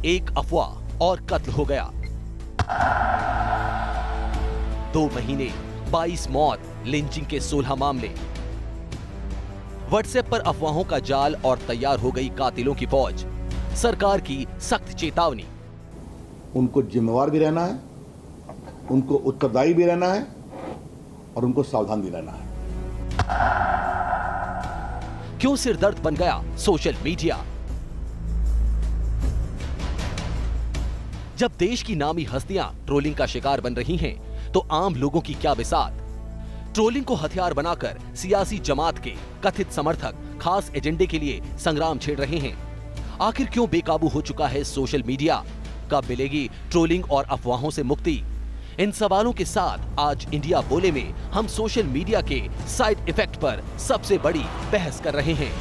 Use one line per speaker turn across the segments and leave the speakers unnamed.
एक अफवाह और कत्ल हो गया। 2 महीने, 22 मौत, लिंचिंग के 16 मामले। व्हाट्सएप पर अफवाहों का जाल और तैयार हो गई कातिलों की फौज। सरकार की सख्त चेतावनी।
उनको जिम्मेवार भी रहना है, उनको उत्तरदायी भी रहना है और उनको सावधान भी रहना है।
क्यों सिरदर्द बन गया सोशल मीडिया? जब देश की नामी हस्तियां ट्रोलिंग का शिकार बन रही हैं, तो आम लोगों की क्या बिसात? ट्रोलिंग को हथियार बनाकर सियासी जमात के कथित समर्थक खास एजेंडे के लिए संग्राम छेड़ रहे हैं। आखिर क्यों बेकाबू हो चुका है सोशल मीडिया? कब मिलेगी ट्रोलिंग और अफवाहों से मुक्ति? इन सवालों के साथ आज इंडिया बोले में हम सोशल मीडिया के साइड इफेक्ट पर सबसे बड़ी बहस कर रहे हैं।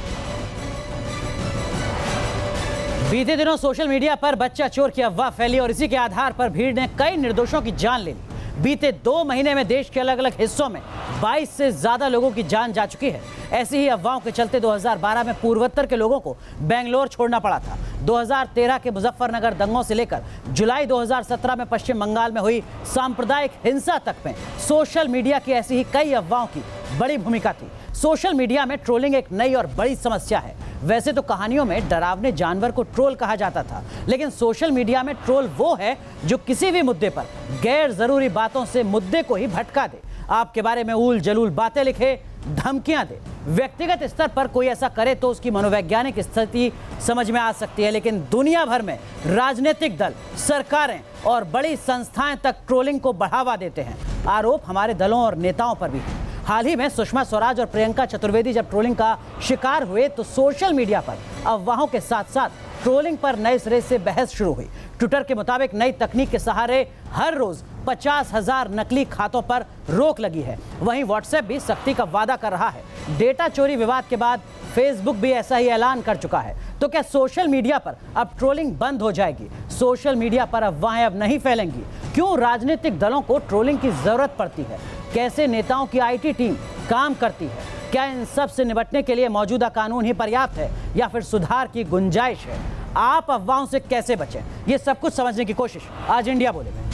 बीते दिनों सोशल मीडिया पर बच्चा चोर की अफवाह फैली और इसी के आधार पर भीड़ ने कई निर्दोषों की जान ले ली। बीते 2 महीने में देश के अलग अलग हिस्सों में 22 से ज्यादा लोगों की जान जा चुकी है। ऐसी ही अफवाहों के चलते 2012 में पूर्वोत्तर के लोगों को बेंगलोर छोड़ना पड़ा था। 2013 के मुजफ्फरनगर दंगों से लेकर जुलाई 2017 में पश्चिम बंगाल में हुई सांप्रदायिक हिंसा तक में सोशल मीडिया की ऐसी ही कई अफवाहों की बड़ी भूमिका थी। सोशल मीडिया में ट्रोलिंग एक नई और बड़ी समस्या है। वैसे तो कहानियों में डरावने जानवर को ट्रोल कहा जाता था, लेकिन सोशल मीडिया में ट्रोल वो है जो किसी भी मुद्दे पर गैर जरूरी बातों से मुद्दे को ही भटका दे, आपके बारे में उल जलूल बातें लिखे, धमकियां दे। व्यक्तिगत स्तर पर कोई ऐसा करे तो उसकी मनोवैज्ञानिक स्थिति समझ में आ सकती है, लेकिन दुनिया भर में राजनीतिक दल, सरकारें और बड़ी संस्थाएं तक ट्रोलिंग को बढ़ावा देते हैं। आरोप हमारे दलों और नेताओं पर भी है। हाल ही में सुषमा स्वराज और प्रियंका चतुर्वेदी जब ट्रोलिंग का शिकार हुए तो सोशल मीडिया पर अफवाहों के साथ साथ ट्रोलिंग पर नए सिरे से बहस शुरू हुई। ट्विटर के मुताबिक नई तकनीक के सहारे हर रोज 50,000 नकली खातों पर रोक लगी है। वहीं व्हाट्सएप भी सख्ती का वादा कर रहा है। डेटा चोरी विवाद के बाद फेसबुक भी ऐसा ही ऐलान कर चुका है। तो क्या सोशल मीडिया पर अब ट्रोलिंग बंद हो जाएगी? सोशल मीडिया पर अफवाहें अब नहीं फैलेंगी? क्यों राजनीतिक दलों को ट्रोलिंग की जरूरत पड़ती है? कैसे नेताओं की आईटी टीम काम करती है? क्या इन सब से निपटने के लिए मौजूदा कानून ही पर्याप्त है या फिर सुधार की गुंजाइश है? आप अफवाहों से कैसे बचें, ये सब कुछ समझने की कोशिश आज इंडिया बोले में।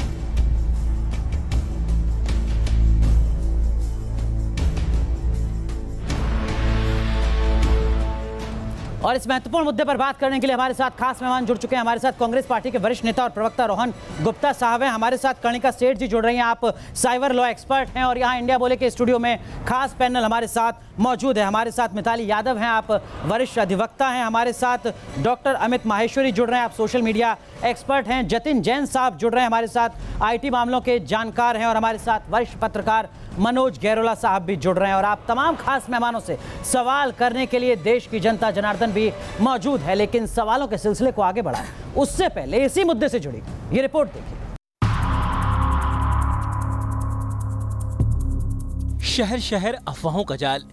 और इस महत्वपूर्ण मुद्दे पर बात करने के लिए हमारे साथ खास मेहमान जुड़ चुके हैं। हमारे साथ कांग्रेस पार्टी के वरिष्ठ नेता और प्रवक्ता रोहन गुप्ता साहब हैं। हमारे साथ कर्णिका सेठ जी जुड़ रही हैं, आप साइबर लॉ एक्सपर्ट हैं और यहाँ इंडिया बोले के स्टूडियो में खास पैनल हमारे साथ मौजूद है। हमारे साथ मिताली यादव हैं, आप वरिष्ठ अधिवक्ता हैं। हमारे साथ डॉक्टर अमित माहेश्वरी जुड़ रहे हैं, आप सोशल मीडिया एक्सपर्ट हैं। जतिन जैन साहब जुड़ रहे हैं हमारे साथ, आईटी मामलों के जानकार हैं। और हमारे साथ वरिष्ठ पत्रकार मनोज गैरोला साहब भी जुड़ रहे हैं। और आप तमाम खास मेहमानों से सवाल करने के लिए देश की जनता जनार्दन भी मौजूद है। लेकिन सवालों के सिलसिले को आगे बढ़ाएं उससे पहले इसी मुद्दे से जुड़ी ये रिपोर्ट देखिए।
शहर शहर अफवाहों का जाल,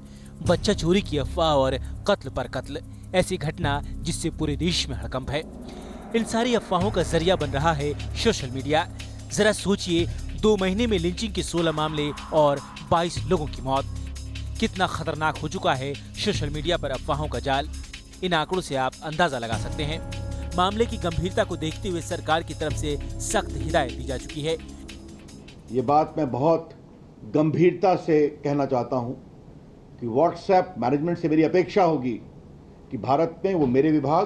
बच्चा चोरी की अफवाह और कत्ल पर कत्ल, ऐसी घटना जिससे पूरे देश में हड़कंप है। इन सारी अफवाहों का जरिया बन रहा है सोशल मीडिया। जरा सोचिए, 2 महीने में लिंचिंग के 16 मामले और 22 लोगों की मौत। कितना खतरनाक हो चुका है सोशल मीडिया पर अफवाहों का जाल, इन आंकड़ों से आप अंदाजा लगा सकते हैं। मामले की गंभीरता को देखते हुए सरकार की तरफ से सख्त हिदायत दी जा चुकी है।
ये बात मैं बहुत गंभीरता से कहना चाहता हूं कि व्हाट्सएप मैनेजमेंट से मेरी अपेक्षा होगी कि भारत में वो मेरे विभाग,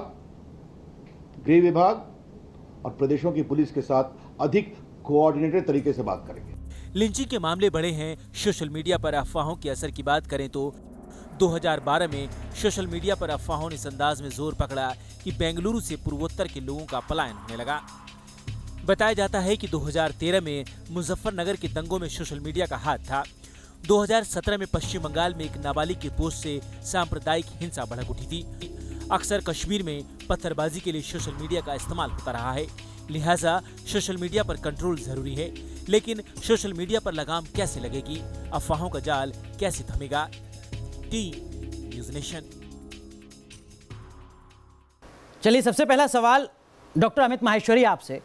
गृह विभाग और प्रदेशों की पुलिस के साथ अधिक कोऑर्डिनेटेड तरीके से बात करेंगे।
लिंचिंग के मामले बढ़े हैं। सोशल मीडिया पर अफवाहों के असर की बात करें तो 2012 में सोशल मीडिया पर अफवाहों ने इस अंदाज में जोर पकड़ा कि बेंगलुरु से पूर्वोत्तर के लोगों का पलायन होने लगा। बताया जाता है कि 2013 में मुजफ्फरनगर के दंगों में सोशल मीडिया का हाथ था। 2017 में पश्चिम बंगाल में एक नाबालिग की पोस्ट से सांप्रदायिक हिंसा भड़क उठी थी। अक्सर कश्मीर में पत्थरबाजी के लिए सोशल मीडिया का इस्तेमाल होता रहा है, लिहाजा सोशल मीडिया पर कंट्रोल जरूरी है। लेकिन सोशल मीडिया पर लगाम कैसे लगेगी? अफवाहों का जाल कैसे थमेगा? News nation.
चलिए, सबसे पहला सवाल डॉक्टर अमित माहेश्वरी आपसे।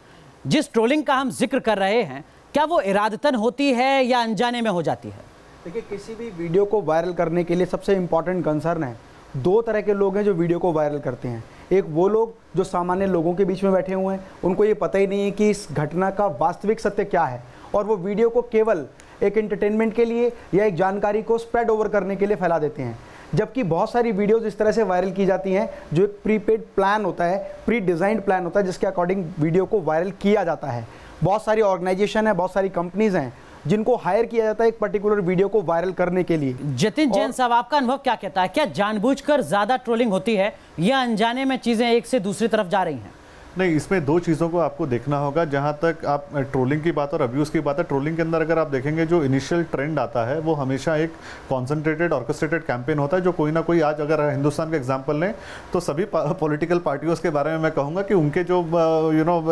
जिस ट्रोलिंग का हम जिक्र कर रहे हैं, क्या वो इरादतन होती है या अनजाने में हो जाती है?
देखिए, किसी भी वीडियो को वायरल करने के लिए सबसे इम्पॉर्टेंट कंसर्न है, 2 तरह के लोग हैं जो वीडियो को वायरल करते हैं। एक वो लोग जो सामान्य लोगों के बीच में बैठे हुए हैं, उनको ये पता ही नहीं है कि इस घटना का वास्तविक सत्य क्या है, और वो वीडियो को केवल एक एंटरटेनमेंट के लिए या एक जानकारी को स्प्रेड ओवर करने के लिए फैला देते हैं। जबकि बहुत सारी वीडियोस इस तरह से वायरल की जाती हैं जो एक प्रीपेड प्लान होता है, प्री डिज़ाइंड प्लान होता है, जिसके अकॉर्डिंग वीडियो को वायरल किया जाता है। बहुत सारी ऑर्गेनाइजेशन है, बहुत सारी कंपनीज हैं जिनको हायर किया जाता है एक पर्टिकुलर वीडियो को वायरल करने के लिए।
जतिन जैन साहब, आपका अनुभव क्या कहता है? क्या जानबूझकर ज्यादा ट्रोलिंग होती है या अनजाने में चीजें एक से दूसरी तरफ जा रही हैं?
नहीं, इसमें दो चीज़ों को आपको देखना होगा। जहाँ तक आप ट्रोलिंग की बात और अब्यूज़ की बात है, ट्रोलिंग के अंदर अगर आप देखेंगे जो इनिशियल ट्रेंड आता है वो हमेशा एक कॉन्सेंट्रेटेड ऑर्केस्ट्रेटेड कैंपेन होता है, जो कोई ना कोई, आज अगर हिंदुस्तान का एग्जांपल लें तो सभी पॉलिटिकल पार्टियों के बारे में मैं कहूँगा कि उनके जो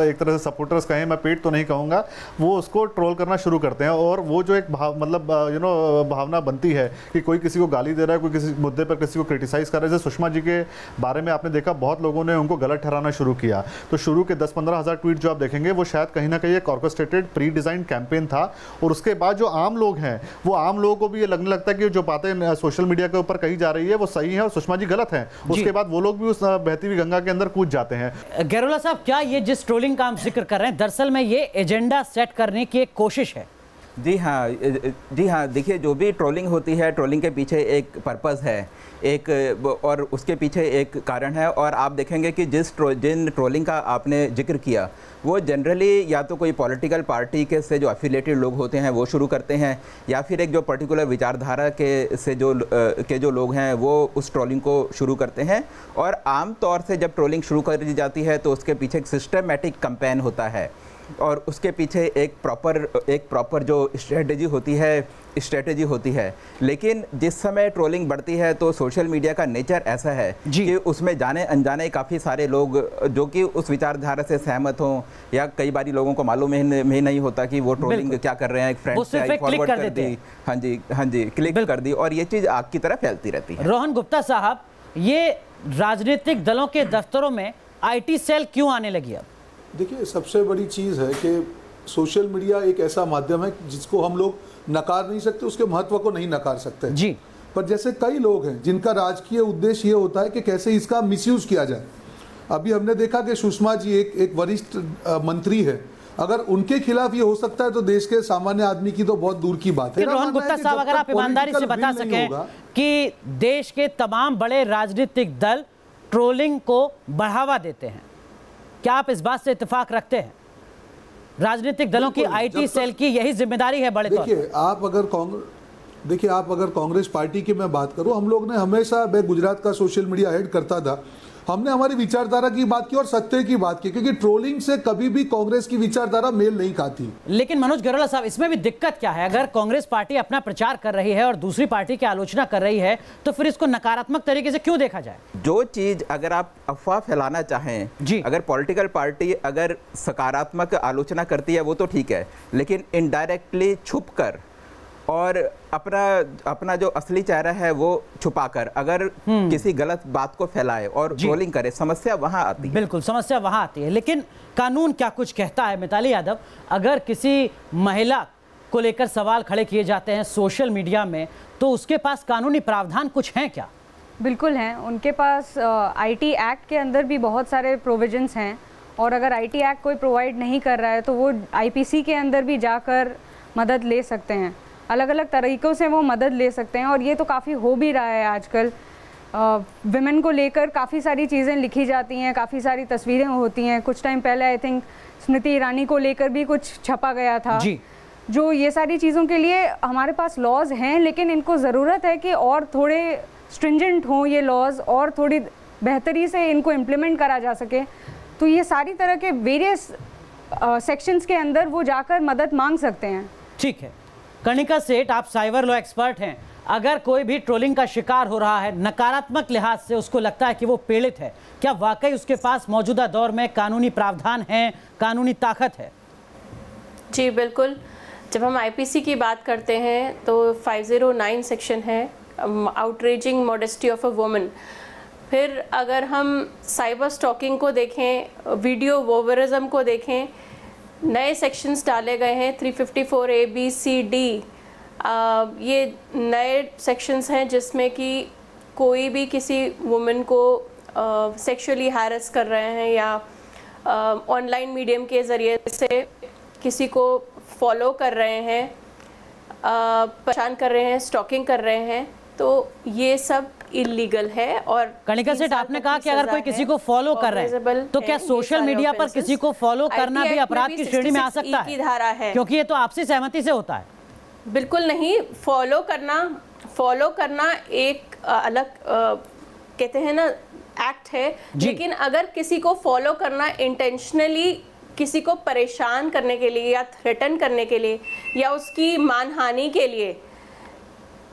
एक तरह से सपोर्टर्स कहें, मैं पेट तो नहीं कहूँगा, वो उसको ट्रोल करना शुरू करते हैं। और वो जो एक भावना बनती है कि कोई किसी को गाली दे रहा है, कोई किसी मुद्दे पर किसी को क्रिटिसाइज़ कर रहा है। जैसे सुषमा जी के बारे में आपने देखा, बहुत लोगों ने उनको गलत ठहराना शुरू किया। तो शुरू के 10-15 हज़ार ट्वीट जो आप देखेंगे वो शायद कहीं ना कहीं एक ऑर्केस्ट्रेटेड प्री डिजाइन कैंपेन था। और उसके बाद जो आम लोग हैं, वो आम लोगों को भी ये लगने लगता है कि जो बातें सोशल मीडिया के ऊपर कही जा रही है वो सही है और सुषमा जी गलत हैं। उसके बाद वो लोग भी उस बहती हुई गंगा के अंदर कूद जाते हैं।
गैरोला साहब, क्या ये जिस ट्रोलिंग का हम जिक्र कर रहे हैं, दरअसल में ये एजेंडा सेट करने की एक कोशिश है?
जी हाँ, देखिए, जो भी ट्रोलिंग होती है, ट्रोलिंग के पीछे एक पर्पस है, एक और उसके पीछे एक कारण है। और आप देखेंगे कि जिन ट्रोलिंग का आपने जिक्र किया, वो जनरली या तो कोई पॉलिटिकल पार्टी के से जो एफिलिएटेड लोग होते हैं वो शुरू करते हैं, या फिर एक जो पर्टिकुलर विचारधारा के जो लोग हैं वो उस ट्रोलिंग को शुरू करते हैं। और आम तौर से जब ट्रोलिंग शुरू कर दी जाती है तो उसके पीछे एक सिस्टमेटिक कैंपेन होता है और उसके पीछे एक प्रॉपर जो स्ट्रेटजी होती है। लेकिन जिस समय ट्रोलिंग बढ़ती है तो सोशल मीडिया का नेचर ऐसा है कि उसमें जाने अनजाने काफ़ी सारे लोग जो कि उस विचारधारा से सहमत हों, या कई बारी लोगों को मालूम ही नहीं होता कि वो ट्रोलिंग क्या कर रहे हैं, एक फ्रेंड से फॉरवर्ड कर दी, हाँ जी क्लिक कर दी, और ये चीज़ आग की तरह फैलती रहती है।
रोहन गुप्ता साहब, ये राजनीतिक दलों के दफ्तरों में IT सेल क्यों आने लगी अब?
देखिए, सबसे बड़ी चीज़ है कि सोशल मीडिया एक ऐसा माध्यम है जिसको हम लोग नकार नहीं सकते, उसके महत्व को नहीं नकार सकते जी। पर जैसे कई लोग हैं जिनका राजकीय उद्देश्य ये होता है कि कैसे इसका मिसयूज किया जाए। अभी हमने देखा कि सुषमा जी एक वरिष्ठ मंत्री है, अगर उनके खिलाफ ये हो सकता है तो देश के सामान्य आदमी की तो बहुत दूर की बात है।
रोहन गुप्ता साहब, अगर आप ईमानदारी से बता सकें कि देश के तमाम बड़े राजनीतिक दल ट्रोलिंग को बढ़ावा देते हैं, क्या आप इस बात से इत्तेफाक रखते हैं? राजनीतिक दलों की IT सेल की यही जिम्मेदारी है बड़े तौर पर।
देखिए, आप अगर कांग्रेस पार्टी की मैं बात करूं, हम लोग ने हमेशा, मैं गुजरात का सोशल मीडिया हेड करता था, हमने हमारी विचारधारा की बात की और सत्य की बात की, क्योंकि ट्रोलिंग से कभी भी कांग्रेस की विचारधारा मेल नहीं खाती।
लेकिन मनोज गैरोला साहब, इसमें भी दिक्कत क्या है? अगर कांग्रेस पार्टी अपना प्रचार कर रही है और दूसरी पार्टी की आलोचना कर रही है, तो फिर इसको नकारात्मक तरीके से क्यों देखा जाए?
जो चीज अगर आप अफवाह फैलाना चाहें जी, अगर पॉलिटिकल पार्टी अगर सकारात्मक आलोचना करती है वो तो ठीक है, लेकिन इनडायरेक्टली छुप कर और अपना जो असली चेहरा है वो छुपाकर अगर किसी गलत बात को फैलाए और ट्रोलिंग करे, समस्या वहां आती है।
बिल्कुल, समस्या वहां आती है। लेकिन कानून क्या कुछ कहता है? मिताली यादव, अगर किसी महिला को लेकर सवाल खड़े किए जाते हैं सोशल मीडिया में, तो उसके पास कानूनी प्रावधान कुछ हैं क्या?
बिल्कुल हैं, उनके पास IT एक्ट के अंदर भी बहुत सारे प्रोविजंस हैं, और अगर IT एक्ट कोई प्रोवाइड नहीं कर रहा है तो वो IPC के अंदर भी जाकर मदद ले सकते हैं। अलग अलग तरीक़ों से वो मदद ले सकते हैं, और ये तो काफ़ी हो भी रहा है आजकल। विमेन को लेकर काफ़ी सारी चीज़ें लिखी जाती हैं, काफ़ी सारी तस्वीरें होती हैं। कुछ टाइम पहले आई थिंक स्मृति ईरानी को लेकर भी कुछ छपा गया था जी। जो ये सारी चीज़ों के लिए हमारे पास लॉज हैं, लेकिन इनको ज़रूरत है कि और थोड़े स्ट्रिंजेंट हों ये लॉज, और थोड़ी बेहतरी से इनको इम्प्लीमेंट करा जा सके। तो ये सारी तरह के वेरियस सेक्शंस के अंदर वो जाकर मदद मांग सकते हैं।
ठीक है, कणिका सेठ, आप साइबर लॉ एक्सपर्ट हैं। अगर कोई भी ट्रोलिंग का शिकार हो रहा है, नकारात्मक लिहाज से उसको लगता है कि वो पीड़ित है, क्या वाकई उसके पास मौजूदा दौर में कानूनी प्रावधान है, कानूनी ताकत है?
जी बिल्कुल, जब हम IPC की बात करते हैं तो 509 सेक्शन है, outraging modesty of a woman. फिर अगर हम साइबर स्टॉकिंग को देखें, वीडियो वोवरिज्म को देखें, नए सेक्शंस डाले गए हैं 354 A, B, C, D। ये नए सेक्शंस हैं जिसमें कि कोई भी किसी वुमेन को सेक्सुअली हैरेस कर रहे हैं या ऑनलाइन मीडियम के ज़रिए से किसी को फॉलो कर रहे हैं, परेशान कर रहे हैं, स्टॉकिंग कर रहे हैं, तो ये सब इलीगल है। और
कणिका सेठ, आपने कहा कि अगर कोई किसी को फॉलो कर रहे हैं तो क्या सोशल मीडिया पर किसी को फॉलो करना भी अपराध की श्रेणी में आ सकता है?
धारा है, क्योंकि
ये तो आपसी सहमति से होता है।
बिल्कुल नहीं, फॉलो करना एक अलग कहते हैं ना एक्ट है, लेकिन अगर किसी को फॉलो करना इंटेंशनली किसी को परेशान करने के लिए या थ्रेटन करने के लिए या उसकी मानहानि के लिए,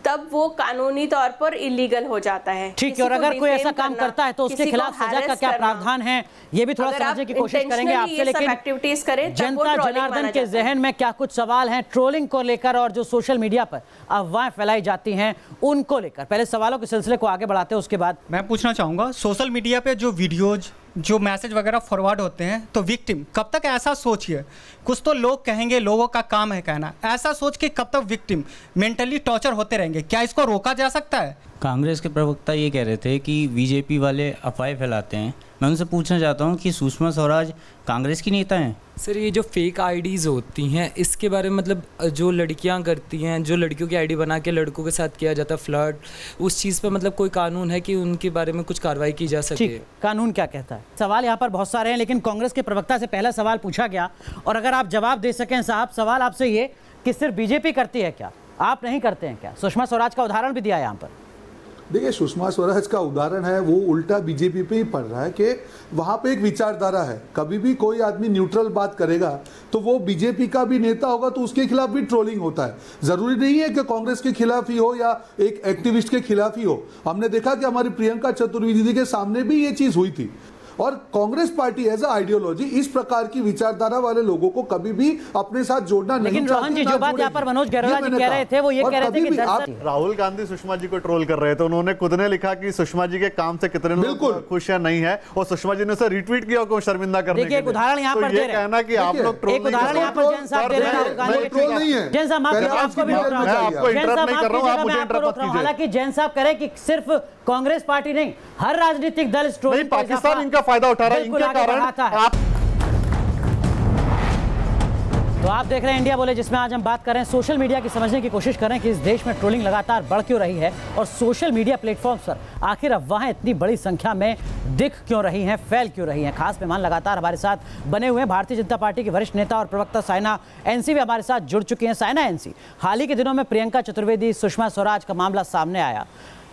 तब वो कानूनी तौर पर इलीगल हो जाता है।
ठीक है, और अगर कोई ऐसा काम करता है तो उसके खिलाफ सजा का क्या प्रावधान है, ये भी थोड़ा समझने की कोशिश करेंगे आपसे। लेकिन
एक्टिविटीज करें,
जनता जनार्दन के जहन में क्या कुछ सवाल हैं ट्रोलिंग को लेकर और जो सोशल मीडिया पर अफवाहें फैलाई जाती हैं उनको लेकर? पहले सवालों के सिलसिले को आगे बढ़ाते हैं, उसके बाद
मैं पूछना चाहूँगा, सोशल मीडिया पे जो वीडियोज, जो मैसेज वगैरह फॉरवर्ड होते हैं, तो विक्टिम कब तक ऐसा सोचिए, कुछ तो लोग कहेंगे, लोगों का काम है कहना, ऐसा सोच के कब तक विक्टिम मेंटली टॉर्चर होते रहेंगे? क्या इसको रोका जा सकता है?
कांग्रेस के प्रवक्ता ये कह रहे थे कि बीजेपी वाले अफवाहें फैलाते हैं। मैं उनसे पूछना चाहता हूँ कि सुषमा स्वराज कांग्रेस की नेता हैं?
सर, ये जो फेक आईडीज़ होती हैं इसके बारे में, मतलब जो लड़कियां करती हैं, जो लड़कियों की आईडी बना के लड़कों के साथ किया जाता है फ्लर्ट, उस चीज़ पर मतलब कोई कानून है कि उनके बारे में कुछ कार्रवाई की जा सके?
कानून क्या कहता है? सवाल यहाँ पर बहुत सारे हैं, लेकिन कांग्रेस के प्रवक्ता से पहला सवाल पूछा गया और अगर आप जवाब दे सकें साहब, सवाल आपसे ये कि सिर्फ बीजेपी करती है क्या, आप नहीं करते हैं क्या? सुषमा स्वराज का उदाहरण भी दिया यहाँ पर।
देखिए, सुषमा स्वराज का उदाहरण है वो उल्टा बीजेपी पे ही पड़ रहा है कि वहाँ पे एक विचारधारा है। कभी भी कोई आदमी न्यूट्रल बात करेगा तो वो बीजेपी का भी नेता होगा तो उसके खिलाफ भी ट्रोलिंग होता है। जरूरी नहीं है कि कांग्रेस के खिलाफ ही हो या एक एक्टिविस्ट के खिलाफ ही हो। हमने देखा कि हमारी प्रियंका चतुर्वेदी के सामने भी ये चीज हुई थी। और Congress party as a ideology इस प्रकार की विचारधारा वाले लोगों को कभी भी अपने साथ जोड़ना नहीं।
लेकिन रोहन जी, जो बात यहाँ पर मनोज गैरोला जी कह रहे थे वो ये कह रहे थे कि
राहुल गांधी सुषमा जी को ट्रोल कर रहे थे। उन्होंने खुद ने लिखा कि सुषमा जी के काम से कितने लोग खुश या नहीं है, और सुषमा जी ने उसे रिट्वीट किया को शर्मिंदा करने के लिए।
एक उदाहरण यहाँ पर दे रहे हैं,
कहना कि आप लोग ट्रोल नहीं कर रहे हैं।
जैन साहब दे रहे हैं, जैन साहब माफ कीजिए, आपको भी रोक रहा हूं,
आपको इंटरप्ट नहीं कर रहा हूं, आप मुझे इंटरप्ट मत कीजिए।
हालांकि जैन साहब कह रहे हैं कि सिर्फ कांग्रेस पार्टी नहीं, हर राजनीतिक दल ट्रोलिंग,
पाकिस्तान इनका फायदा उठा रहा है, इनके कारण आप।
तो आप देख रहे हैं इंडिया बोले, जिसमें आज हम बात कर रहे हैं सोशल मीडिया की, समझने की कोशिश कर रहे हैं कि इस देश में ट्रोलिंग लगातार बढ़ क्यों रही है और सोशल मीडिया प्लेटफॉर्म्स पर आखिर अफवाहें इतनी बड़ी संख्या में दिख क्यों रही हैं, फैल क्यों रही हैं। खास मेहमान लगातार हमारे साथ बने हुए हैं। भारतीय जनता पार्टी की वरिष्ठ नेता और प्रवक्ता साइना एनसी भी हमारे साथ जुड़ चुकी हैं। साइना एनसी, हाल ही के दिनों में प्रियंका चतुर्वेदी, सुषमा स्वराज का मामला सामने आया।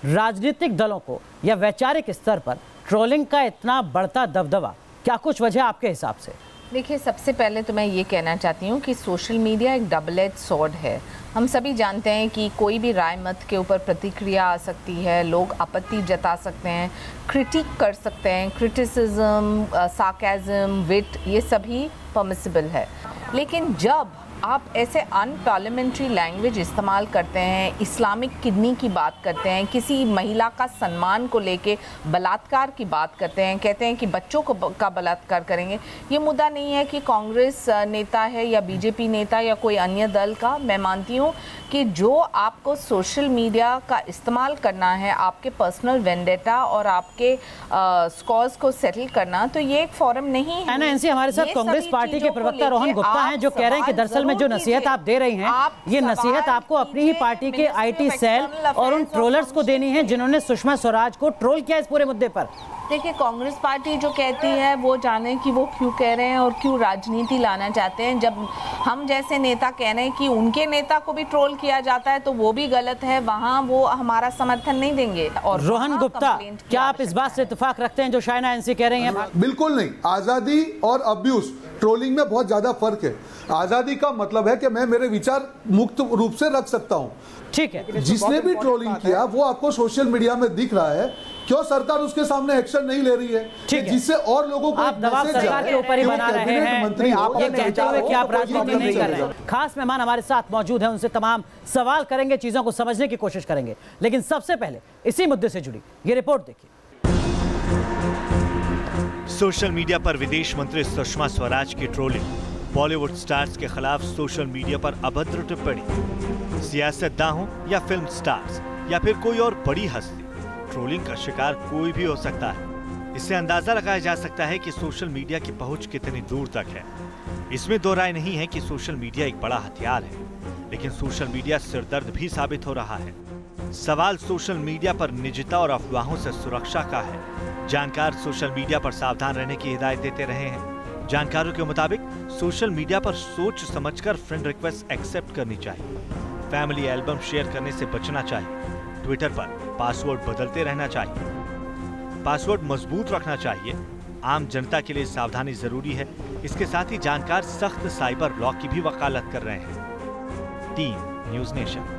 राजनीतिक दलों को या वैचारिक स्तर पर ट्रोलिंग का इतना बढ़ता दबदबा, क्या कुछ वजह आपके हिसाब से?
देखिए, सबसे पहले तो मैं ये कहना चाहती हूँ कि सोशल मीडिया एक डबल एज सॉर्ड है। हम सभी जानते हैं कि कोई भी राय मत के ऊपर प्रतिक्रिया आ सकती है, लोग आपत्ति जता सकते हैं, क्रिटिक कर सकते हैं, क्रिटिसिज्म, सार्केज्म, विट, ये सभी परमिसिबल है। लेकिन जब आप ऐसे अनपार्लियामेंट्री लैंग्वेज इस्तेमाल करते हैं, इस्लामिक किडनी की बात करते हैं, किसी महिला का सम्मान को लेके बलात्कार की बात करते हैं, कहते हैं कि बच्चों का बलात्कार करेंगे, ये मुद्दा नहीं है कि कांग्रेस नेता है या बीजेपी नेता या कोई अन्य दल का। मैं मानती हूँ कि जो आपको सोशल मीडिया का इस्तेमाल करना है आपके पर्सनल वेंडेटा और आपके स्कॉर्स को सेटल करना, तो ये एक फोरम नहीं है।
एनसी, हमारे साथ कांग्रेस पार्टी के प्रवक्ता रोहन गुप्ता हैं, जो कह रहे हैं कि दरअसल जो नसीहत आप दे रही हैं, ये नसीहत आपको अपनी ही पार्टी के आईटी सेल और उन ट्रोलर्स को देनी है जिन्होंने सुषमा स्वराज को ट्रोल किया इस पूरे मुद्दे पर।
देखिए, कांग्रेस पार्टी जो कहती है वो जाने कि वो क्यों कह रहे हैं और क्यों राजनीति लाना चाहते हैं। जब हम जैसे नेता कह रहे हैं कि उनके नेता को भी ट्रोल किया जाता है तो वो भी गलत है, वहाँ वो हमारा समर्थन नहीं देंगे। और
रोहन गुप्ता, क्या आप इस बात से इत्तेफाक रखते हैं जो शाइना एनसी कह रही हैं?
बिल्कुल नहीं। आजादी और अब्यूज, ट्रोलिंग में बहुत ज्यादा फर्क है। आजादी का मतलब है कि मैं मेरे विचार मुक्त रूप से रख सकता हूँ।
ठीक है,
जिसने भी ट्रोलिंग किया वो आपको सोशल मीडिया में दिख रहा है, क्यों सरकार उसके सामने एक्शन नहीं ले रही है?
ठीक है,
जिससे और लोगों को
आप दबाव सरकार के ऊपर ही बना रहे हैं, ये कहते हुए कि आप राजनीति नहीं कर रहे हैं। खास मेहमान हमारे साथ मौजूद हैं, उनसे तमाम सवाल करेंगे, चीजों को समझने की कोशिश करेंगे। लेकिन सबसे पहले इसी मुद्दे से जुड़ी ये रिपोर्ट देखिए।
सोशल मीडिया पर विदेश मंत्री सुषमा स्वराज की ट्रोलिंग, बॉलीवुड स्टार्स के खिलाफ सोशल मीडिया पर अभद्र टिप्पणी, सियासतदान हो या फिल्म स्टार्स या फिर कोई और बड़ी हस्ती, ट्रोलिंग का शिकार कोई भी हो सकता है। इससे अंदाजा लगाया जा सकता है कि सोशल मीडिया की पहुंच कितनी दूर तक है। इसमें दो राय नहीं है कि सोशल मीडिया एक बड़ा हथियार है, लेकिन सोशल मीडिया सिरदर्द भी साबित हो रहा है। सवाल सोशल मीडिया पर निजता और अफवाहों से सुरक्षा का है। जानकार सोशल मीडिया पर सावधान रहने की हिदायत देते रहे हैं। जानकारों के मुताबिक सोशल मीडिया पर सोच समझकर फ्रेंड रिक्वेस्ट एक्सेप्ट करनी चाहिए। फैमिली एल्बम शेयर करने से बचना चाहिए। ट्विटर पर पासवर्ड बदलते रहना चाहिए। पासवर्ड मजबूत रखना चाहिए। आम जनता के लिए सावधानी जरूरी है। इसके साथ ही जानकार सख्त साइबर लॉ की भी वकालत कर रहे हैं। Team news nation.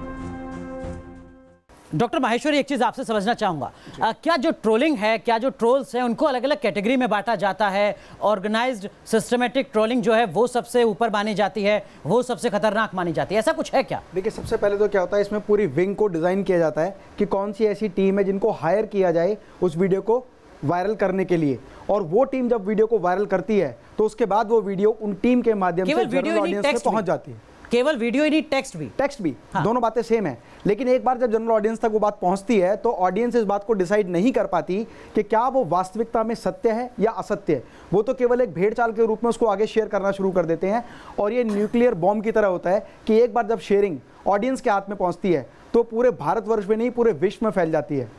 Doctor Maheshwari, एक चीज़ आपसे समझना चाहूँगा, क्या जो ट्रोलिंग है, क्या जो ट्रोल्स हैं, उनको अलग अलग कैटेगरी में बांटा जाता है? ऑर्गेनाइज्ड सिस्टमेटिक ट्रोलिंग जो है वो सबसे ऊपर मानी जाती है, वो सबसे खतरनाक मानी जाती है, ऐसा कुछ है क्या?
देखिए, सबसे पहले तो क्या होता है, इसमें पूरी विंग को डिज़ाइन किया जाता है कि कौन सी ऐसी टीम है जिनको हायर किया जाए उस वीडियो को वायरल करने के लिए, और वो टीम जब वीडियो को वायरल करती है तो उसके बाद वो वीडियो उन टीम के माध्यम से जनरल ऑडियंस में पहुंच जाती है।
केवल वीडियो ही नहीं, टेक्स्ट भी
हाँ। दोनों बातें सेम है, लेकिन एक बार जब जनरल ऑडियंस तक वो बात पहुंचती है तो ऑडियंस इस बात को डिसाइड नहीं कर पाती कि क्या वो वास्तविकता में सत्य है या असत्य है। वो तो केवल एक भेड़ चाल के रूप में उसको आगे शेयर करना शुरू कर देते हैं, और ये न्यूक्लियर बॉम्ब की तरह होता है कि एक बार जब शेयरिंग ऑडियंस के हाथ में पहुंचती है तो पूरे भारतवर्ष में नहीं, पूरे विश्व में फैल जाती है।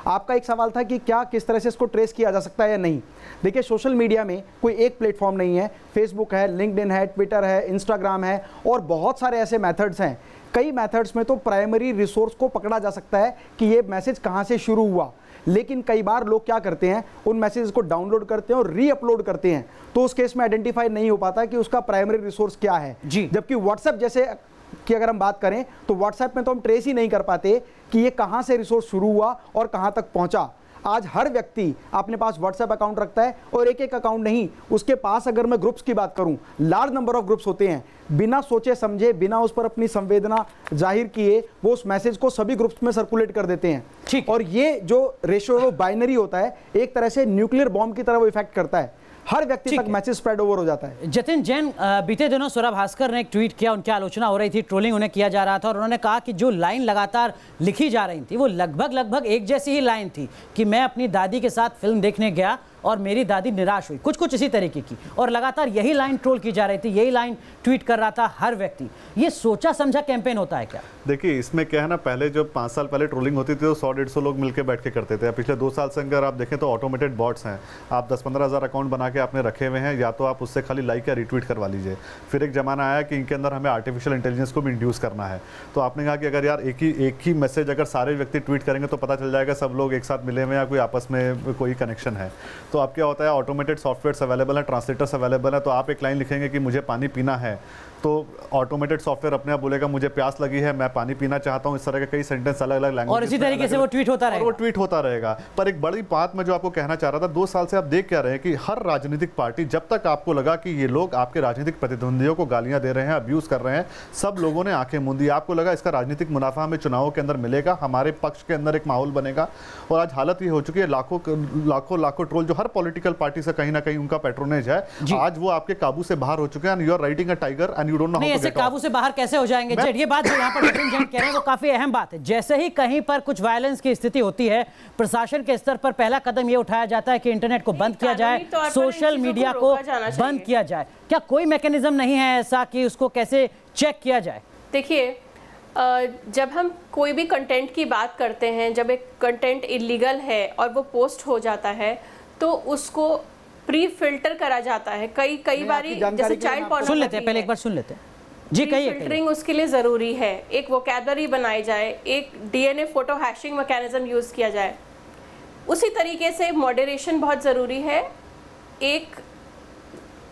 आपका एक सवाल था कि क्या किस तरह से इसको ट्रेस किया जा सकता है या नहीं। देखिए, सोशल मीडिया में कोई एक प्लेटफॉर्म नहीं है। फेसबुक है, लिंक्डइन है, ट्विटर है, इंस्टाग्राम है, और बहुत सारे ऐसे मेथड्स हैं। कई मेथड्स में तो प्राइमरी रिसोर्स को पकड़ा जा सकता है कि ये मैसेज कहाँ से शुरू हुआ, लेकिन कई बार लोग क्या करते हैं, उन मैसेजेस को डाउनलोड करते हैं और रीअपलोड करते हैं, तो उस केस में आइडेंटिफाई नहीं हो पाता कि उसका प्राइमरी रिसोर्स क्या है। जबकि व्हाट्सएप जैसे कि अगर हम बात करें तो व्हाट्सएप में तो हम ट्रेस ही नहीं कर पाते कि ये कहां से रिसोर्स शुरू हुआ और कहां तक पहुंचा। आज हर व्यक्ति अपने पास व्हाट्सएप अकाउंट रखता है, और एक एक अकाउंट नहीं, उसके पास अगर मैं ग्रुप्स की बात करूं, लार्ज नंबर ऑफ ग्रुप्स होते हैं। बिना सोचे समझे, बिना उस पर अपनी संवेदना जाहिर किए, वो उस मैसेज को सभी ग्रुप्स में सर्कुलेट कर देते हैं। और ये जो रेशियो वो बाइनरी होता है, एक तरह से न्यूक्लियर बॉम्ब की तरह वो इफेक्ट करता है, हर व्यक्ति तक मैसेज स्प्रेड ओवर हो जाता है।
जतिन जैन, बीते दिनों स्वरा भास्कर ने एक ट्वीट किया, उनकी आलोचना हो रही थी, ट्रोलिंग उन्हें किया जा रहा था, और उन्होंने कहा कि जो लाइन लगातार लिखी जा रही थी वो लगभग एक जैसी ही लाइन थी कि मैं अपनी दादी के साथ फिल्म देखने गया और मेरी दादी निराश हुई, कुछ इसी तरीके की, और लगातार यही लाइन ट्रोल की जा रही थी, यही लाइन ट्वीट कर रहा था हर व्यक्ति। ये सोचा समझा कैंपेन होता है क्या?
देखिए, इसमें क्या है ना, पहले जो 5 साल पहले ट्रोलिंग होती थी तो 100-150 लोग मिलकर बैठ के करते थे। पिछले 2 साल से अगर आप देखें तो ऑटोमेटेड बॉट्स हैं। आप 10-15 हज़ार अकाउंट बना के आपने रखे हुए हैं, या तो आप उससे खाली लाइक या रिट्वीट करवा लीजिए। फिर एक जमाना आया कि इनके अंदर हमें आर्टिफिशियल इंटेलिजेंस को भी इंड्यूस करना है, तो आपने कहा कि अगर यार एक ही मैसेज अगर सारे व्यक्ति ट्वीट करेंगे तो पता चल जाएगा सब लोग एक साथ मिले हुए हैं या कोई आपस में कोई कनेक्शन है। तो अब क्या होता है, ऑटोमेटेड सॉफ्टवेयर्स अवेलेबल है, ट्रांसलेटर्स अवेलेबल है, तो आप एक लाइन लिखेंगे कि मुझे पानी पीना है, तो ऑटोमेटेड सॉफ्टवेयर अपने आप बोलेगा मुझे प्यास लगी है, मैं पानी पीना चाहता हूं। इस तरह के कई सेंटेंस अलग अलग लैंग्वेज,
और इसी तरीके से वो ट्वीट होता रहेगा।
पर एक बड़ी बात मैं जो आपको कहना चाह रहा था, 2 साल से आप देख क्या रहे हैं कि हर राजनीतिक पार्टी, जब तक आपको लगा कि ये लोग आपके राजनीतिक प्रतिद्वंदियों को गालियां दे रहे हैं, अब्यूज कर रहे हैं, सब लोगों ने आंखें मूंदी। आपको लगा इसका राजनीतिक मुनाफा हमें चुनावों के अंदर मिलेगा, हमारे पक्ष के अंदर एक माहौल बनेगा। और आज हालत ये हो चुकी है, लाखों ट्रोल जो हर पॉलिटिकल पार्टी से कहीं ना कहीं उनका पैट्रोनेज है, आज वो आपके काबू से बाहर हो चुके हैं। You are riding a tiger and you don't know how to get out.
काबू से बाहर कैसे हो जाएंगे? ये बात जो यहाँ पर जतिन जैन कह रहे हैं वो काफी अहम बात है। जैसे ही कहीं पर कुछ वायलेंस की स्थिति होती है, प्रशासन के स्तर पर पहला कदम ये उठाया जाता है कि इंटरनेट को बंद किया जाए, सोशल मीडिया को बंद किया जाए। क्या कोई मैकेनिज्म नहीं है ऐसा कि उसको कैसे चेक किया जाए?
देखिए, जब हम कोई भी कंटेंट की बात करते हैं, जब एक कंटेंट इलीगल है और वो पोस्ट हो जाता है तो उसको प्री फिल्टर करा जाता है। कई बारी जैसे चाइल्ड पोर्नोग्राफी,
सुन लेते हैं पहले, एक बार सुन लेते हैं जी। कहिए।
फिल्टरिंग उसके लिए ज़रूरी है, एक वोकैबुलरी बनाई जाए, एक DNA photo hashing mechanism use किया जाए। उसी तरीके से मॉडरेशन बहुत ज़रूरी है। एक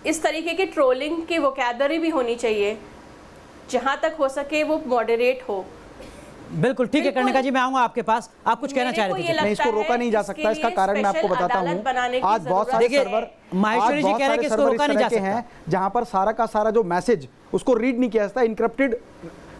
इस तरीके की ट्रोलिंग की वोकैबुलरी भी होनी चाहिए, जहाँ तक हो सके वो मॉडरेट हो।
बिल्कुल ठीक है कर्णिका जी, मैं आऊंगा आपके पास। आप कुछ कहना चाह रहे थे?
नहीं, इसको रोका नहीं जा सकता। इसका कारण मैं आपको बताता हूँ। आज बहुत सारे सर्वर,
माहेश्वरी जी कह रहे हैं कि इसको रोका नहीं जा सकता,
जहां पर सारा का सारा जो मैसेज उसको रीड नहीं किया जाता, इनक्रिप्टेड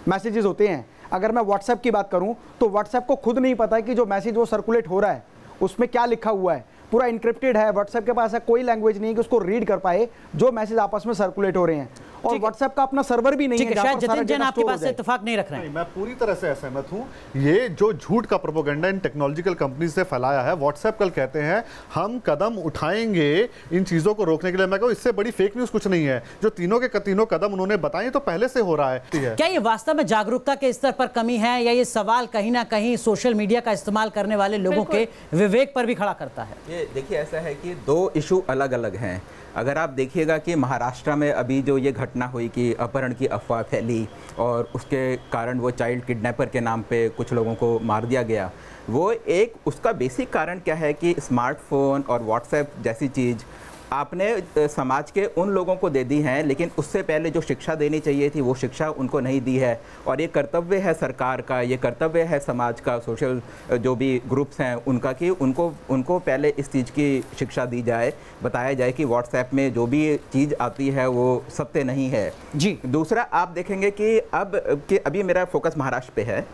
मैसेजेस होते हैं। अगर मैं व्हाट्सएप की बात करूं तो व्हाट्सएप को खुद नहीं पता है कि जो मैसेज वो सर्कुलेट हो रहा है उसमें क्या लिखा हुआ है, पूरा इनक्रिप्टेड है। व्हाट्सएप के पास ऐसा कोई लैंग्वेज नहीं है कि उसको रीड कर पाए जो मैसेज आपस में सर्कुलेट हो रहे हैं। और व्हाट्सएप का अपना सर्वर भी नहीं है।
शायद जतिन जैन आपकी बात से इत्तेफाक नहीं रख रहे हैं।
मैं पूरी तरह से असहमत हूं। ये जो झूठ का प्रोपेगेंडा इन टेक्नोलॉजिकल कंपनी से फैलाया है, व्हाट्सएप कल कहते हैं हम कदम उठाएंगे इन चीजों को रोकने के लिए। मैं कहूं इससे बड़ी फेक न्यूज कुछ नहीं है। जो तीनों कदम उन्होंने बताए तो पहले से हो रहा है।
क्या ये वास्तव में जागरूकता के स्तर पर कमी है, या ये सवाल कहीं ना कहीं सोशल मीडिया का इस्तेमाल करने वाले लोगों के विवेक पर भी खड़ा करता है?
ये देखिए, ऐसा है कि दो इशू अलग अलग हैं। अगर आप देखिएगा कि महाराष्ट्र में अभी जो ये घटना हुई कि अपहरण की अफवाह फैली और उसके कारण वो चाइल्ड किडनैपर के नाम पे कुछ लोगों को मार दिया गया, वो एक उसका बेसिक कारण क्या है कि स्मार्टफोन और व्हाट्सएप जैसी चीज़ आपने समाज के उन लोगों को दे दी हैं, लेकिन उससे पहले जो शिक्षा देनी चाहिए थी वो शिक्षा उनको नहीं दी है। और ये कर्तव्य है सरकार का, ये कर्तव्य है समाज का, सोशल जो भी ग्रुप्स हैं उनका, कि उनको पहले इस चीज़ की शिक्षा दी जाए, बताया जाए कि व्हाट्सएप में जो भी चीज़ आती है वो सत्य नहीं है
जी।
दूसरा आप देखेंगे कि अभी मेरा फोकस महाराष्ट्र पे है।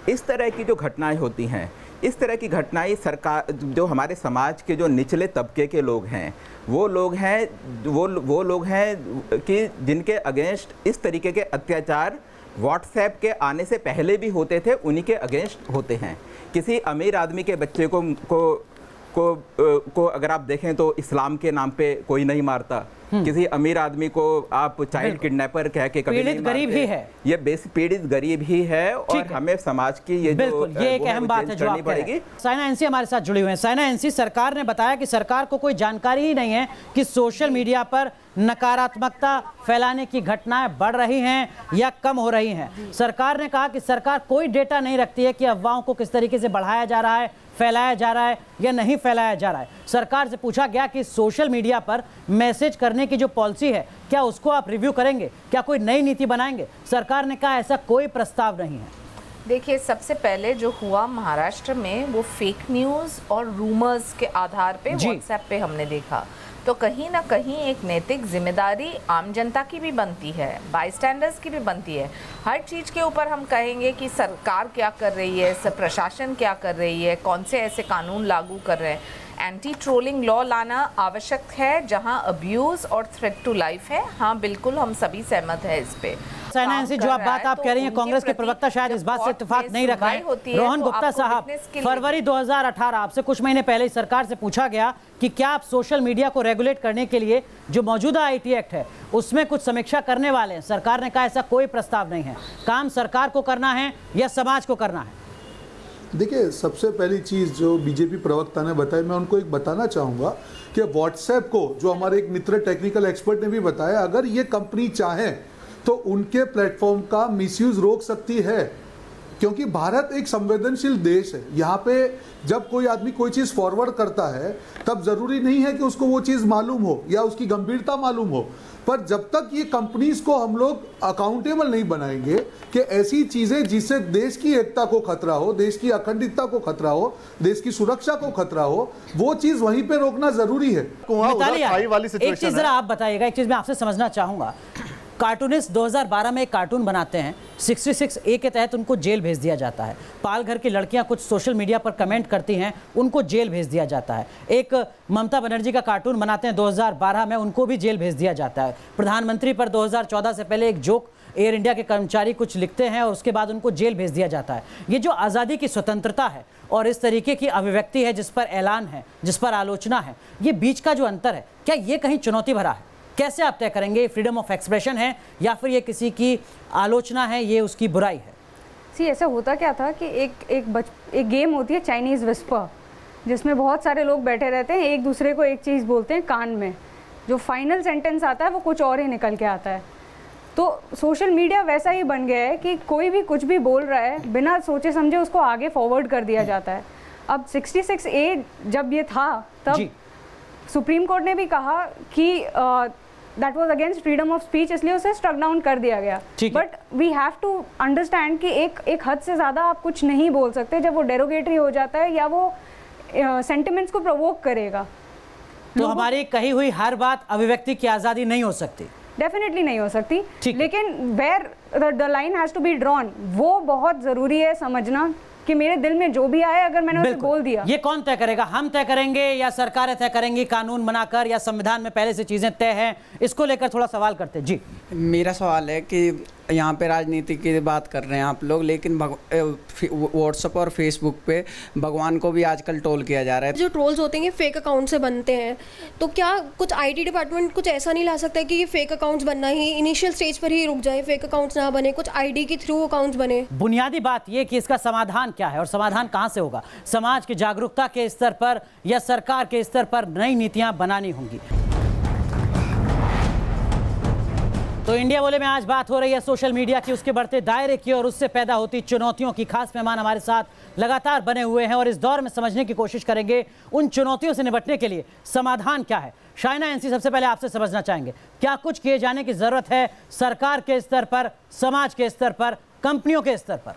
इस तरह की जो घटनाएं होती हैं, इस तरह की घटनाएं सरकार, जो हमारे समाज के जो निचले तबके के लोग हैं, वो लोग हैं कि जिनके अगेंस्ट इस तरीके के अत्याचार व्हाट्सएप के आने से पहले भी होते थे, उन्हीं के अगेंस्ट होते हैं। किसी अमीर आदमी के बच्चे को अगर आप देखें तो इस्लाम के नाम पे कोई नहीं मारता। किसी अमीर आदमी को आप चाइल्ड किडनैपर कह के कभी नहीं मारते। गरीब ही है, ये बेसिक पीड़ित गरीब ही है। और हमें समाज की ये
एक अहम बात है जो आप कह रहे हैं। साइना एनसी हमारे साथ जुड़ी हुई हैं। साइना एनसी, सरकार ने बताया कि सरकार को कोई जानकारी ही नहीं है कि सोशल मीडिया पर नकारात्मकता फैलाने की घटनाएं बढ़ रही हैं या कम हो रही हैं। सरकार ने कहा कि सरकार कोई डेटा नहीं रखती है कि अफवाहों को किस तरीके से बढ़ाया जा रहा है, फैलाया जा रहा है या नहीं फैलाया जा रहा है। सरकार से पूछा गया कि सोशल मीडिया पर मैसेज करने की जो पॉलिसी है, क्या उसको आप रिव्यू करेंगे, क्या कोई नई नीति बनाएंगे? सरकार ने कहा ऐसा कोई प्रस्ताव नहीं है।
देखिए, सबसे पहले जो हुआ महाराष्ट्र में वो फेक न्यूज़ और रूमर्स के आधार पे व्हाट्सएप पे हमने देखा, तो कहीं ना कहीं एक नैतिक जिम्मेदारी आम जनता की भी बनती है, बाईस्टैंडर्स की भी बनती है। हर चीज़ के ऊपर हम कहेंगे कि सरकार क्या कर रही है, प्रशासन क्या कर रही है, कौन से ऐसे कानून लागू कर रहे हैं। एंटी ट्रोलिंग लॉ लाना आवश्यक है जहां अब्यूज़ और थ्रेट टू लाइफ है। हाँ, बिल्कुल, हम सभी सहमत हैं इस पे।
साइना एनसी, जो आप बात आप कह रही हैं, कांग्रेस के प्रवक्ता शायद इस बात से इत्तेफाक नहीं रख रहे हैं। रोहन गुप्ता साहब, फरवरी 2018, आपसे कुछ महीने पहले सरकार से पूछा गया कि क्या आप सोशल मीडिया को रेगुलेट करने के लिए जो मौजूदा आईटी एक्ट है उसमें कुछ समीक्षा करने वाले हैं। सरकार ने कहा ऐसा कोई प्रस्ताव नहीं है। काम सरकार को करना है या समाज को करना है?
देखिए, सबसे पहली चीज़ जो बीजेपी प्रवक्ता ने बताई, मैं उनको एक बताना चाहूँगा कि व्हाट्सएप को, जो हमारे एक मित्र टेक्निकल एक्सपर्ट ने भी बताया, अगर ये कंपनी चाहे तो उनके प्लेटफॉर्म का मिसयूज रोक सकती है, क्योंकि भारत एक संवेदनशील देश है। यहाँ पे जब कोई आदमी कोई चीज़ फॉरवर्ड करता है तब ज़रूरी नहीं है कि उसको वो चीज़ मालूम हो या उसकी गंभीरता मालूम हो, पर जब तक ये कंपनीज को हम लोग अकाउंटेबल नहीं बनाएंगे कि ऐसी चीज़ें जिससे देश की एकता को खतरा हो, देश की अखंडता को खतरा हो, देश की सुरक्षा को खतरा हो, वो चीज़ वहीं पे रोकना ज़रूरी है।
एक चीज़ जरा आप बताइएगा, एक चीज़ मैं आपसे समझना चाहूँगा। कार्टूनिस्ट 2012 में एक कार्टून बनाते हैं, 66A के तहत उनको जेल भेज दिया जाता है। पालघर की लड़कियां कुछ सोशल मीडिया पर कमेंट करती हैं, उनको जेल भेज दिया जाता है। एक ममता बनर्जी का कार्टून बनाते हैं 2012 में, उनको भी जेल भेज दिया जाता है। प्रधानमंत्री पर 2014 से पहले एक जोक एयर इंडिया के कर्मचारी कुछ लिखते हैं और उसके बाद उनको जेल भेज दिया जाता है। ये जो आज़ादी की स्वतंत्रता है और इस तरीके की अभिव्यक्ति है जिस पर ऐलान है, जिस पर आलोचना है, ये बीच का जो अंतर है, क्या ये कहीं चुनौती भरा है? कैसे आप तय करेंगे फ्रीडम ऑफ एक्सप्रेशन है या फिर ये किसी की आलोचना है, ये उसकी बुराई है?
ऐसा होता क्या था कि एक गेम होती है चाइनीज़ विस्पर, जिसमें बहुत सारे लोग बैठे रहते हैं, एक दूसरे को एक चीज़ बोलते हैं कान में, जो फाइनल सेंटेंस आता है वो कुछ और ही निकल के आता है। तो सोशल मीडिया वैसा ही बन गया है कि कोई भी कुछ भी बोल रहा है, बिना सोचे समझे उसको आगे फॉरवर्ड कर दिया जाता है। अब 66A जब ये था तब सुप्रीम कोर्ट ने भी कहा कि that was against freedom of speech, इसलिए उसे स्ट्रक डाउन कर दिया गया। But we have to understand कि एक हद से ज़्यादा आप कुछ नहीं बोल सकते जब वो डेरोगेटरी हो जाता है या वो सेंटिमेंट्स को प्रोवोक करेगा।
तो हमारी कही हुई हर बात अभिव्यक्ति की आज़ादी नहीं हो सकती,
डेफिनेटली नहीं हो सकती, लेकिन where the line has to be drawn, वो बहुत ज़रूरी है समझना कि मेरे दिल में जो भी आए अगर मैंने उसे बोल दिया।
ये कौन तय करेगा, हम तय करेंगे या सरकारें तय करेंगी कानून बनाकर, या संविधान में पहले से चीजें तय हैं? इसको लेकर थोड़ा सवाल करते हैं। जी,
मेरा सवाल है कि यहाँ पे राजनीति की बात कर रहे हैं आप लोग, लेकिन व्हाट्सएप और फेसबुक पे भगवान को भी आजकल ट्रोल किया जा रहा है।
जो ट्रोल्स होते हैं फेक अकाउंट से बनते हैं, तो क्या कुछ आईटी डिपार्टमेंट कुछ ऐसा नहीं ला सकता है कि ये फेक अकाउंट्स बनना ही इनिशियल स्टेज पर ही रुक जाए, फेक अकाउंट्स ना बने, कुछ आईडी के थ्रू अकाउंट्स बने?
बुनियादी बात ये कि इसका समाधान क्या है और समाधान कहाँ से होगा? समाज की जागरूकता के स्तर पर या सरकार के स्तर पर नई नीतियां बनानी होंगी। तो इंडिया बोले में आज बात हो रही है सोशल मीडिया की, उसके बढ़ते दायरे की और उससे पैदा होती चुनौतियों की। खास मेहमान हमारे साथ लगातार बने हुए हैं और इस दौर में समझने की कोशिश करेंगे उन चुनौतियों से निपटने के लिए समाधान क्या है। शाइना एनसी, सबसे पहले आपसे समझना चाहेंगे, क्या कुछ किए जाने की जरूरत है सरकार के स्तर पर, समाज के स्तर पर, कंपनियों के स्तर पर?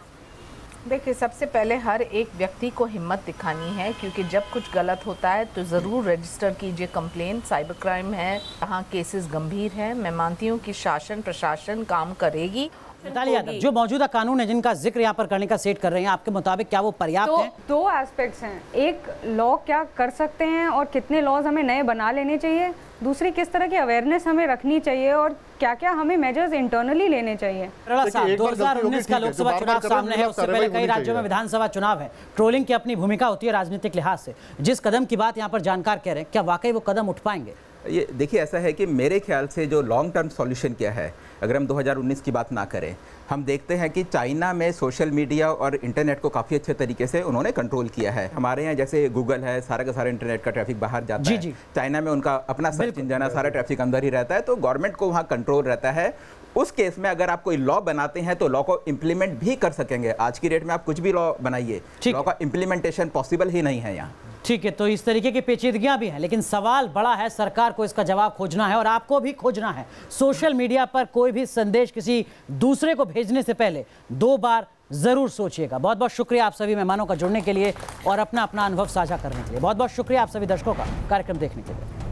देखिए, सबसे पहले हर एक व्यक्ति को हिम्मत दिखानी है, क्योंकि जब कुछ गलत होता है तो ज़रूर रजिस्टर कीजिए कंप्लेन। साइबर क्राइम है, यहाँ केसेस गंभीर हैं। मैं मानती हूँ कि शासन प्रशासन काम करेगी।
मिताली यादव, जो मौजूदा कानून है जिनका जिक्र यहाँ पर करने का सेट कर रहे हैं, आपके मुताबिक क्या वो पर्याप्त हैं?
दो एस्पेक्ट्स हैं, एक लॉ क्या कर सकते हैं और कितने लॉज हमें नए बना लेने चाहिए, दूसरी किस तरह की अवेयरनेस हमें रखनी चाहिए और क्या क्या हमें मेजर्स इंटरनली लेने चाहिए।
2019 का लोकसभा चुनाव सामने है, उससे पहले कई राज्यों में विधानसभा चुनाव है। ट्रोलिंग की अपनी भूमिका होती है राजनीतिक लिहाज से। जिस कदम की बात यहाँ पर जानकार कह रहे हैं, क्या वाकई वो कदम उठ पाएंगे?
ये देखिए, ऐसा है कि मेरे ख्याल से जो लॉन्ग टर्म सॉल्यूशन क्या है, अगर हम 2019 की बात ना करें, हम देखते हैं कि चाइना में सोशल मीडिया और इंटरनेट को काफ़ी अच्छे तरीके से उन्होंने कंट्रोल किया है। हमारे यहाँ जैसे गूगल है, सारा का सारा इंटरनेट का ट्रैफिक बाहर जाता है। चाइना में उनका अपना सर्च इंजन है, सारा ट्रैफिक अंदर ही रहता है, तो गवर्नमेंट को वहाँ कंट्रोल रहता है। उस केस में अगर आप कोई लॉ बनाते हैं तो लॉ को इम्प्लीमेंट भी कर सकेंगे। आज की डेट में आप कुछ भी लॉ बनाइए, लॉ का इम्प्लीमेंटेशन पॉसिबल ही नहीं है यहाँ।
ठीक है, तो इस तरीके की पेचीदगियां भी हैं, लेकिन सवाल बड़ा है, सरकार को इसका जवाब खोजना है और आपको भी खोजना है। सोशल मीडिया पर कोई भी संदेश किसी दूसरे को भेजने से पहले 2 बार जरूर सोचिएगा। बहुत बहुत शुक्रिया आप सभी मेहमानों का जुड़ने के लिए और अपना अपना अनुभव साझा करने के लिए। बहुत बहुत शुक्रिया आप सभी दर्शकों का कार्यक्रम देखने के लिए।